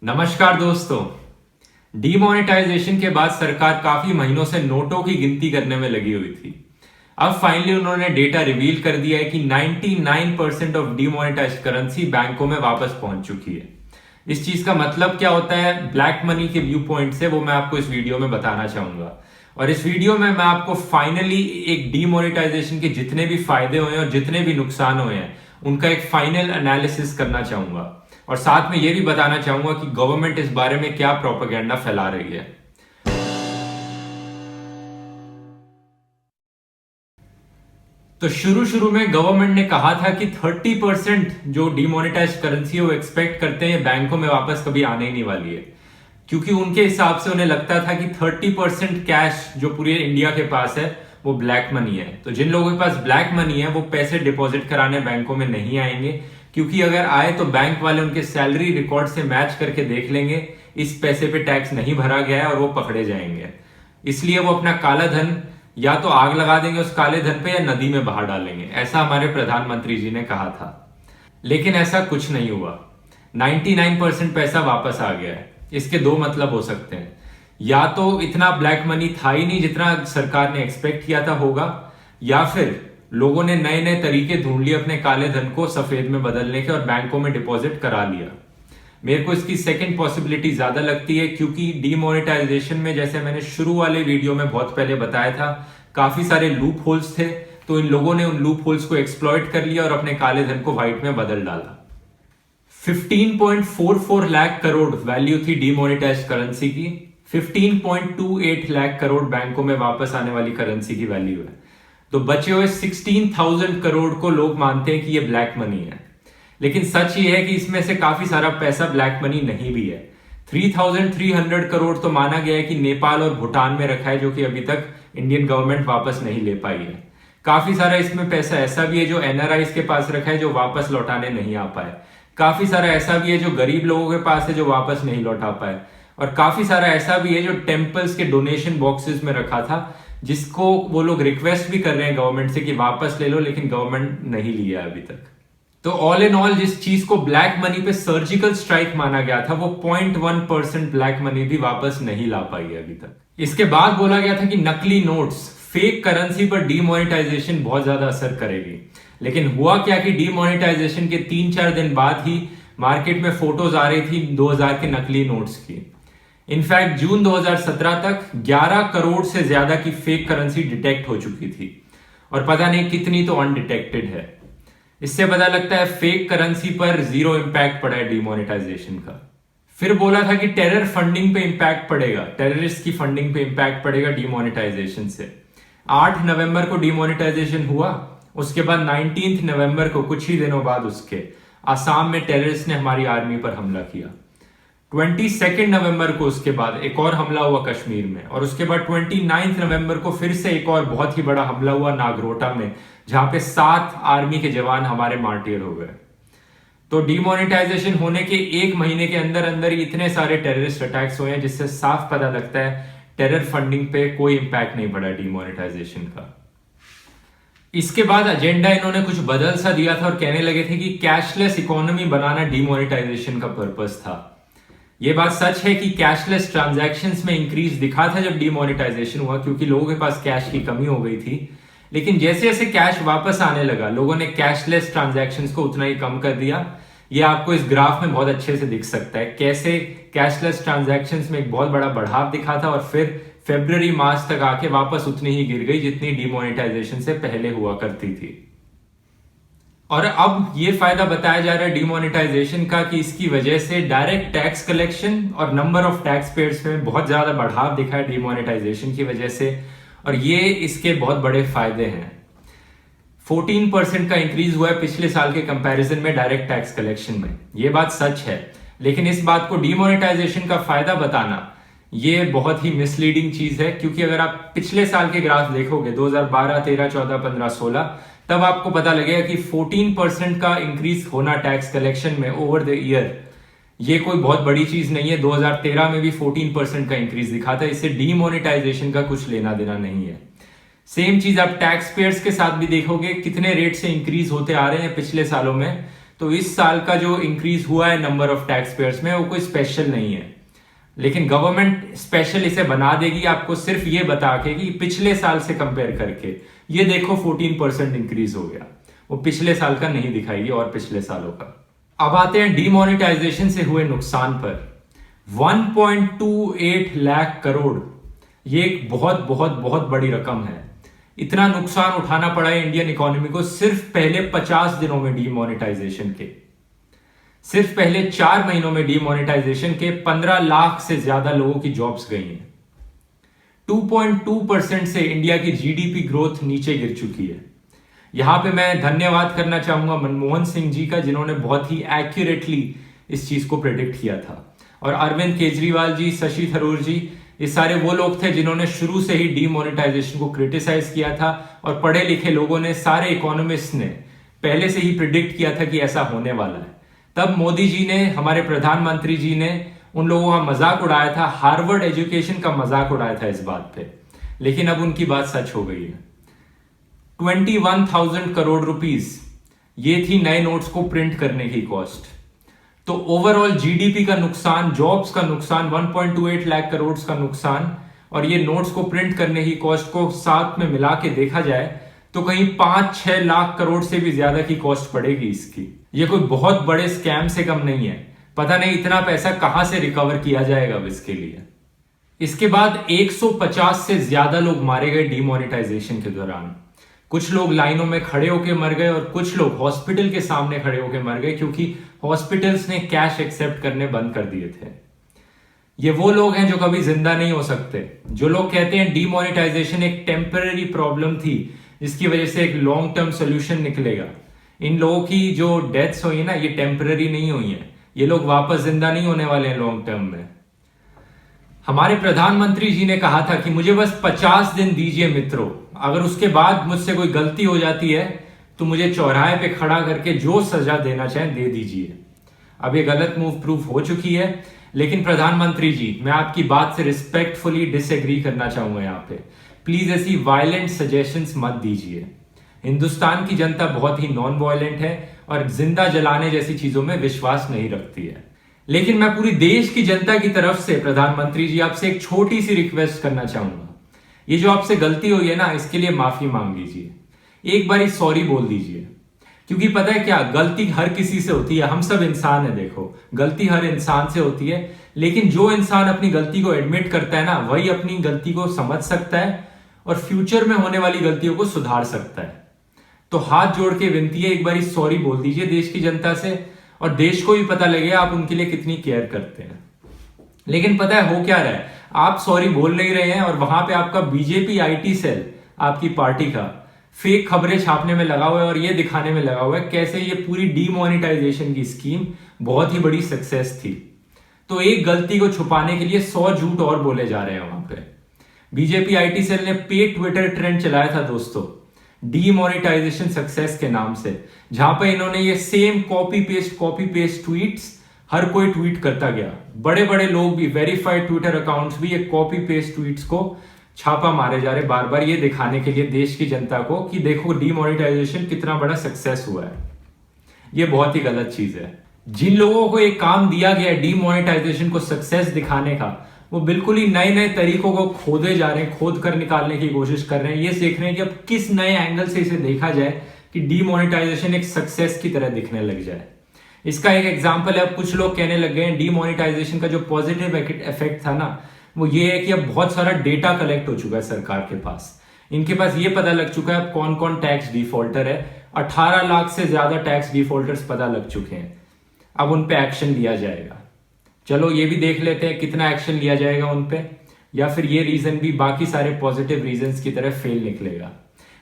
नमस्कार दोस्तों। डीमोनेटाइजेशन के बाद सरकार काफी महीनों से नोटों की गिनती करने में लगी हुई थी। अब फाइनली उन्होंने डेटा रिवील कर दिया है कि 99% ऑफ डीमोनेटाइज्ड करेंसी बैंकों में वापस पहुंच चुकी है। इस चीज का मतलब क्या होता है ब्लैक मनी के व्यू पॉइंट से, वो मैं आपको इस वीडियो में बताना चाहूंगा। और इस वीडियो में मैं आपको फाइनली एक डीमोनेटाइजेशन के जितने भी फायदे हुए हैं और जितने भी नुकसान हुए हैं उनका एक फाइनल एनालिसिस करना चाहूंगा, और साथ में यह भी बताना चाहूंगा कि गवर्नमेंट इस बारे में क्या प्रोपेगेंडा फैला रही है। तो शुरू में गवर्नमेंट ने कहा था कि 30% जो डिमोनेटाइज्ड करेंसी है वो एक्सपेक्ट करते हैं बैंकों में वापस कभी आने ही नहीं वाली है, क्योंकि उनके हिसाब से उन्हें लगता था कि 30% कैश जो पूरे इंडिया के पास है वो ब्लैक मनी है। तो जिन लोगों के पास ब्लैक मनी है वो पैसे डिपॉजिट कराने बैंकों में नहीं आएंगे, क्योंकि अगर आए तो बैंक वाले उनके सैलरी रिकॉर्ड से मैच करके देख लेंगे इस पैसे पे टैक्स नहीं भरा गया है और वो पकड़े जाएंगे। इसलिए वो अपना काला धन या तो आग लगा देंगे उस काले धन पे या नदी में बहा डालेंगे, ऐसा हमारे प्रधानमंत्री जी ने कहा था। लेकिन ऐसा कुछ नहीं हुआ। 99% पैसा वापस आ गया है। इसके दो मतलब हो सकते हैं, या तो इतना ब्लैक मनी था ही नहीं जितना सरकार ने एक्सपेक्ट किया था होगा, या फिर लोगों ने नए नए तरीके ढूंढ लिए अपने काले धन को सफेद में बदलने के और बैंकों में डिपॉजिट करा लिया। मेरे को इसकी सेकंड पॉसिबिलिटी ज्यादा लगती है, क्योंकि डीमोनेटाइजेशन में जैसे मैंने शुरू वाले वीडियो में बहुत पहले बताया था काफी सारे लूप होल्स थे, तो इन लोगों ने उन लूप होल्स को एक्सप्लॉइट कर लिया और अपने काले धन को व्हाइट में बदल डाला। 15.44 लाख करोड़ वैल्यू थी डीमोनेटाइज्ड करेंसी की। 15.28 लाख करोड़ बैंकों में वापस आने वाली करेंसी की वैल्यू है। तो बचे हुए 16,000 करोड़ को लोग मानते हैं कि ये ब्लैक मनी है, लेकिन सच ये है कि इसमें से काफी सारा पैसा ब्लैक मनी नहीं भी है। 3,300 करोड़ तो माना गया है कि नेपाल और भूटान में रखा है, जो कि अभी तक इंडियन गवर्नमेंट वापस नहीं ले पाई है। काफी सारा इसमें पैसा ऐसा भी है जो एनआरआईज के पास रखा है जो वापस लौटाने नहीं आ पाए। काफी सारा ऐसा भी है जो गरीब लोगों के पास है जो वापस नहीं लौटा पाए। और काफी सारा ऐसा भी है जो टेम्पल्स के डोनेशन बॉक्सेस में रखा था, जिसको वो लोग रिक्वेस्ट भी कर रहे हैं गवर्नमेंट से कि वापस ले लो, लेकिन गवर्नमेंट नहीं लिया अभी तक। तो ऑल इन ऑल जिस चीज को ब्लैक मनी पे सर्जिकल स्ट्राइक माना गया था वो 0.1% ब्लैक मनी भी वापस नहीं ला पाई है अभी तक। इसके बाद बोला गया था कि नकली नोट्स, फेक करेंसी पर डीमोनेटाइजेशन बहुत ज्यादा असर करेगी। लेकिन हुआ क्या कि डीमोनेटाइजेशन के 3-4 दिन बाद ही मार्केट में फोटोज आ रही थी 2000 के नकली नोट्स की। इनफैक्ट जून 2017 तक 11 करोड़ से ज्यादा की फेक करेंसी डिटेक्ट हो चुकी थी, और पता नहीं कितनी तो अनडिटेक्टेड है। इससे पता लगता है फेक करेंसी पर जीरो इंपैक्ट पड़ा है डीमोनेटाइजेशन का। फिर बोला था कि टेरर फंडिंग पे इंपैक्ट पड़ेगा, टेररिस्ट की फंडिंग पे इंपैक्ट पड़ेगा डीमोनेटाइजेशन से। 8 नवंबर को डीमोनेटाइजेशन हुआ, उसके बाद 19 नवंबर को, कुछ ही दिनों बाद उसके, आसाम में टेररिस्ट ने हमारी आर्मी पर हमला किया। 22 नवंबर को उसके बाद एक और हमला हुआ कश्मीर में, और उसके बाद 29 नवंबर को फिर से एक और बहुत ही बड़ा हमला हुआ नागरोटा में, जहां पे 7 आर्मी के जवान हमारे मार्टियर हो गए। तो डीमोनेटाइजेशन होने के 1 महीने के अंदर अंदर ही इतने सारे टेररिस्ट अटैक्स हुए हैं, जिससे साफ पता लगता है टेरर फंडिंग पे कोई इंपैक्ट नहीं पड़ा डीमोनेटाइजेशन का। इसके बाद एजेंडा इन्होंने कुछ बदल सा दिया था और कहने लगे थे कि कैशलेस इकोनॉमी बनाना डीमोनेटाइजेशन का पर्पस था। यह बात सच है कि कैशलेस ट्रांजैक्शंस में इंक्रीज दिखा था जब डीमोनेटाइजेशन हुआ, क्योंकि लोगों के पास कैश की कमी हो गई थी। लेकिन जैसे जैसे कैश वापस आने लगा, लोगों ने कैशलेस ट्रांजैक्शंस को उतना ही कम कर दिया। ये आपको इस ग्राफ में बहुत अच्छे से दिख सकता है कैसे कैशलेस ट्रांजैक्शंस में एक बहुत बड़ा बढ़ाव दिखा था, और फिर फरवरी मार्च तक आके वापस उतनी ही गिर गई जितनी डीमोनेटाइजेशन से पहले हुआ करती थी। और अब ये फायदा बताया जा रहा है डीमोनेटाइजेशन का कि इसकी वजह से डायरेक्ट टैक्स कलेक्शन और नंबर ऑफ टैक्स पेयर्स में बहुत ज्यादा बढ़ाव दिखा है डीमोनेटाइजेशन की वजह से, और ये इसके बहुत बड़े फायदे हैं। 14% का इंक्रीज हुआ है पिछले साल के कंपैरिजन में डायरेक्ट टैक्स कलेक्शन में, ये बात सच है। लेकिन इस बात को डीमोनेटाइजेशन का फायदा बताना ये बहुत ही मिसलीडिंग चीज है, क्योंकि अगर आप पिछले साल के ग्राफ देखोगे 2012, 13, 14, 15, 16, तब आपको पता लगेगा कि 14% का इंक्रीज होना टैक्स कलेक्शन में ओवर द ईयर ये कोई बहुत बड़ी चीज नहीं है। 2013 में भी 14% का इंक्रीज दिखा था, इससे डीमोनेटाइजेशन का कुछ लेना देना नहीं है। सेम चीज आप टैक्स पेयर्स के साथ भी देखोगे कितने रेट से इंक्रीज होते आ रहे हैं पिछले सालों में, तो इस साल का जो इंक्रीज हुआ है नंबर ऑफ टैक्स पेयर्स में वो कोई स्पेशल नहीं है, लेकिन गवर्नमेंट स्पेशल इसे बना देगी आपको सिर्फ ये बता के कि पिछले साल से कंपेयर करके ये देखो 14% इंक्रीज हो गया, वो पिछले साल का नहीं दिखाएगी और पिछले सालों का। अब आते हैं डीमोनेटाइजेशन से हुए नुकसान पर। 1.28 लाख करोड़, ये एक बहुत बहुत बहुत बड़ी रकम है। इतना नुकसान उठाना पड़ा है इंडियन इकोनॉमी को सिर्फ पहले 50 दिनों में डीमोनेटाइजेशन के। सिर्फ पहले 4 महीनों में डीमोनेटाइजेशन के 15 लाख से ज्यादा लोगों की जॉब्स गई हैं। 2.2% से इंडिया की जीडीपी ग्रोथ नीचे गिर चुकी है। यहां पे मैं धन्यवाद करना चाहूंगा मनमोहन सिंह जी का, जिन्होंने बहुत ही एक्यूरेटली इस चीज को प्रेडिक्ट किया था, और अरविंद केजरीवाल जी, शशि थरूर जी, ये सारे वो लोग थे जिन्होंने शुरू से ही डीमोनेटाइजेशन को क्रिटिसाइज किया था, और पढ़े लिखे लोगों ने, सारे इकोनॉमिस्ट ने पहले से ही प्रिडिक्ट किया था कि ऐसा होने वाला है। तब मोदी जी ने, हमारे प्रधानमंत्री जी ने उन लोगों का मजाक उड़ाया था, हार्वर्ड एजुकेशन का मजाक उड़ाया था इस बात पे, लेकिन अब उनकी बात सच हो गई है। 21,000 करोड़ रुपीस ये थी नए नोट्स को प्रिंट करने की कॉस्ट। तो ओवरऑल जीडीपी का नुकसान, जॉब्स का नुकसान, 1.28 लाख करोड़ का नुकसान, और ये नोट्स को प्रिंट करने की कॉस्ट को साथ में मिला के देखा जाए तो कहीं 5-6 लाख करोड़ से भी ज्यादा की कॉस्ट पड़ेगी इसकी। ये कोई बहुत बड़े स्कैम से कम नहीं है। पता नहीं इतना पैसा कहां से रिकवर किया जाएगा अब इसके लिए। इसके बाद 150 से ज्यादा लोग मारे गए डीमोनेटाइजेशन के दौरान। कुछ लोग लाइनों में खड़े होकर मर गए और कुछ लोग हॉस्पिटल के सामने खड़े होकर मर गए, क्योंकि हॉस्पिटल्स ने कैश एक्सेप्ट करने बंद कर दिए थे। ये वो लोग हैं जो कभी जिंदा नहीं हो सकते। जो लोग कहते हैं डीमोनेटाइजेशन एक टेम्पररी प्रॉब्लम थी जिसकी वजह से एक लॉन्ग टर्म सोल्यूशन निकलेगा, इन लोगों की जो डेथ्स हुई है ना, ये टेम्पररी नहीं हुई है। ये लोग वापस जिंदा नहीं होने वाले हैं लॉन्ग टर्म में। हमारे प्रधानमंत्री जी ने कहा था कि मुझे बस 50 दिन दीजिए मित्रों, अगर उसके बाद मुझसे कोई गलती हो जाती है तो मुझे चौराहे पे खड़ा करके जो सजा देना चाहें दे दीजिए। अब ये गलत मूव प्रूफ हो चुकी है, लेकिन प्रधानमंत्री जी, मैं आपकी बात से रिस्पेक्टफुली डिसएग्री करना चाहूंगा यहाँ पे। प्लीज ऐसी वायलेंट सजेशंस मत दीजिए। हिंदुस्तान की जनता बहुत ही नॉन वायलेंट है और जिंदा जलाने जैसी चीजों में विश्वास नहीं रखती है। लेकिन मैं पूरी देश की जनता की तरफ से प्रधानमंत्री जी आपसे एक छोटी सी रिक्वेस्ट करना चाहूंगा। ये जो आपसे गलती हुई है ना, इसके लिए माफी मांग लीजिए, एक बारी सॉरी बोल दीजिए। क्योंकि पता है क्या, गलती हर किसी से होती है, हम सब इंसान है। देखो, गलती हर इंसान से होती है, लेकिन जो इंसान अपनी गलती को एडमिट करता है ना, वही अपनी गलती को समझ सकता है और फ्यूचर में होने वाली गलतियों को सुधार सकता है। तो हाथ जोड़ के विनती है, एक बारी सॉरी बोल दीजिए देश की जनता से, और देश को भी पता लगे आप उनके लिए कितनी केयर करते हैं। लेकिन पता है हो क्या रहा है, आप सॉरी बोल नहीं रहे हैं और वहां पे आपका बीजेपी आईटी सेल, आपकी पार्टी का, फेक खबरें छापने में लगा हुआ है और ये दिखाने में लगा हुआ है कैसे ये पूरी डीमोनेटाइजेशन की स्कीम बहुत ही बड़ी सक्सेस थी। तो एक गलती को छुपाने के लिए 100 झूठ और बोले जा रहे हैं वहां पे। बीजेपी आईटी सेल ने पेड ट्विटर ट्रेंड चलाया था दोस्तों, डीमोनेटाइजेशन सक्सेस के नाम से, जहां पे इन्होंने ये सेम कॉपी पेस्ट ट्वीट्स हर कोई ट्वीट करता गया। बड़े बड़े लोग भी, वेरीफाइड ट्विटर अकाउंट्स भी, ये कॉपी पेस्ट ट्वीट्स को छापा मारे जा रहे बार बार, ये दिखाने के लिए देश की जनता को कि देखो डीमोनेटाइजेशन कितना बड़ा सक्सेस हुआ है। ये बहुत ही गलत चीज है। जिन लोगों को एक काम दिया गया डीमोनेटाइजेशन को सक्सेस दिखाने का, वो बिल्कुल ही नए नए तरीकों को खोदे जा रहे हैं, खोद कर निकालने की कोशिश कर रहे हैं। ये देख रहे हैं कि अब किस नए एंगल से इसे देखा जाए कि डीमोनेटाइजेशन एक सक्सेस की तरह दिखने लग जाए। इसका एक एग्जाम्पल है, अब कुछ लोग कहने लग गए हैं डीमोनेटाइजेशन का जो पॉजिटिव इफेक्ट था ना, वो ये है कि अब बहुत सारा डेटा कलेक्ट हो चुका है सरकार के पास। इनके पास ये पता लग चुका है कौन कौन टैक्स डिफॉल्टर है। 18 लाख से ज्यादा टैक्स डिफॉल्टर्स पता लग चुके हैं। अब उन पे एक्शन लिया जाएगा। चलो ये भी देख लेते हैं कितना एक्शन लिया जाएगा उन पे, या फिर ये रीजन भी बाकी सारे पॉजिटिव रीजंस की तरह फेल निकलेगा।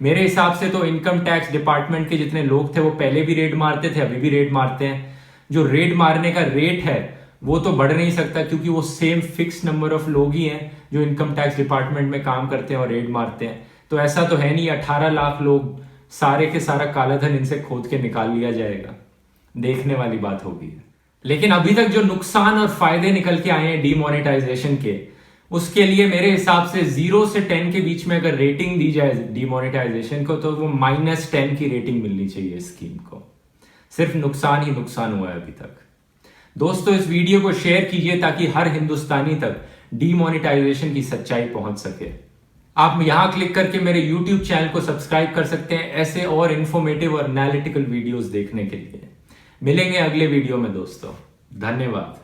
मेरे हिसाब से तो इनकम टैक्स डिपार्टमेंट के जितने लोग थे वो पहले भी रेड मारते थे, अभी भी रेड मारते हैं। जो रेड मारने का रेट है वो तो बढ़ नहीं सकता, क्योंकि वो सेम फिक्स नंबर ऑफ लोग ही हैं जो इनकम टैक्स डिपार्टमेंट में काम करते हैं और रेड मारते हैं। तो ऐसा तो है नहीं 18 लाख लोग, सारे के सारा काला धन इनसे खोद के निकाल लिया जाएगा। देखने वाली बात होगी। लेकिन अभी तक जो नुकसान और फायदे निकल के आए हैं डीमोनेटाइजेशन के, उसके लिए मेरे हिसाब से 0 से 10 के बीच में अगर रेटिंग दी जाए डीमोनेटाइजेशन को, तो वो -10 की रेटिंग मिलनी चाहिए स्कीम को। सिर्फ नुकसान ही नुकसान हुआ है अभी तक। दोस्तों, इस वीडियो को शेयर कीजिए ताकि हर हिंदुस्तानी तक डीमोनेटाइजेशन की सच्चाई पहुंच सके। आप यहां क्लिक करके मेरे YouTube चैनल को सब्सक्राइब कर सकते हैं ऐसे और इंफॉर्मेटिव और एनालिटिकल वीडियोस देखने के लिए। मिलेंगे अगले वीडियो में दोस्तों, धन्यवाद।